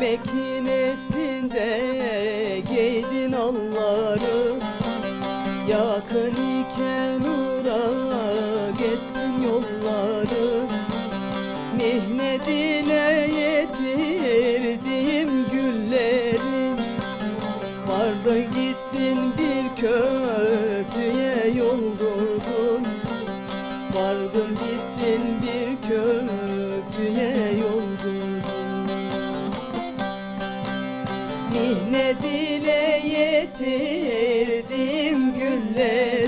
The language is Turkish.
mekin ettin de giydin alları. Yakın iken uğrak ettin yolları. Mihnet ile yetirdim gülleri. Vardın gittin bir kötüye yol durdun. Vardın gittin bir kötüye yol durdun. Mihnet ile yetirdim gülleri.